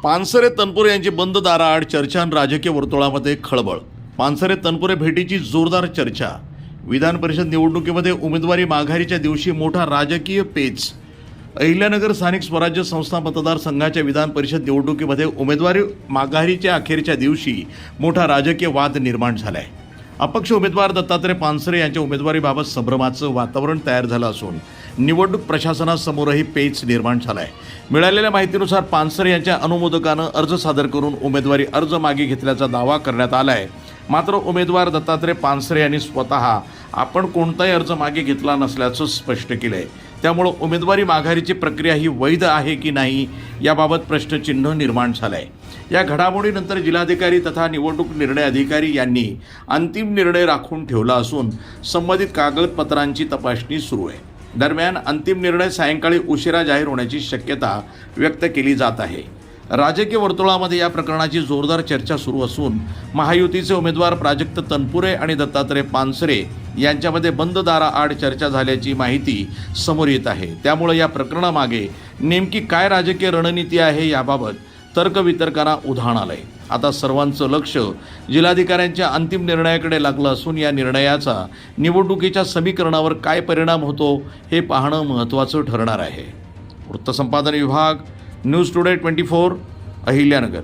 पानसरे तनपुरे यांची बंद दाराआड चर्चा आणि राजकीय वर्तुळामध्ये खळबळ. पानसरे तनपुरे भेटीची जोरदार चर्चा. विधान परिषद निवडणुकीमध्ये उमेदवारी माघारीच्या दिवशी मोठा राजकीय पेच. अहिल्यानगर स्थानिक स्वराज्य संस्था मतदारसंघाच्या विधान परिषद निवडणुकीमध्ये उमेदवारी माघारीच्या अखेरच्या दिवशी मोठा राजकीय वाद निर्माण झालाय. अपक्ष उमेदवार दत्तात्रय पानसरे यांच्या उमेदवारीबाबत संभ्रमाचं वातावरण तयार झालं असून निवडणूक प्रशासनासमोरही पेच निर्माण झालाय. मिळालेल्या माहितीनुसार पानसरे यांच्या अनुमोदकानं अर्ज सादर करून उमेदवारी अर्ज मागे घेतल्याचा दावा करण्यात आलाय. मात्र उमेदवार दत्तात्रय पानसरे यांनी स्वतः आपण कोणताही अर्ज मागे घेतला नसल्याचं स्पष्ट केलंय. त्यामुळे उमेदवारी माघारीची प्रक्रिया ही वैध आहे की नाही याबाबत प्रश्नचिन्ह निर्माण झालंय. या घडामोडीनंतर जिल्हाधिकारी तथा निवडणूक निर्णय अधिकारी यांनी अंतिम निर्णय राखून ठेवला असून संबंधित कागदपत्रांची तपासणी सुरू आहे. दरम्यान अंतिम निर्णय सायंकाळी उशिरा जाहीर होण्याची शक्यता व्यक्त केली जात आहे. राजकीय वर्तुळामध्ये या प्रकरणाची जोरदार चर्चा सुरू असून महायुतीचे उमेदवार प्राजक्त तनपुरे आणि दत्तात्रय पानसरे यांच्यामध्ये बंद दाराआड चर्चा झाल्याची माहिती समोर येत आहे. त्यामुळे या प्रकरणामागे नेमकी काय राजकीय रणनीती आहे याबाबत तर्कवितर्कांना उधाण आलंय. आता सर्वांचं लक्ष जिल्हाधिकाऱ्यांच्या अंतिम निर्णयाकडे लागलं असून या निर्णयाचा निवडणुकीच्या समीकरणावर काय परिणाम होतो हे पाहणं महत्त्वाचं ठरणार आहे. वृत्तसंपादन विभाग, न्यूज टुडे 24, अहिल्यानगर.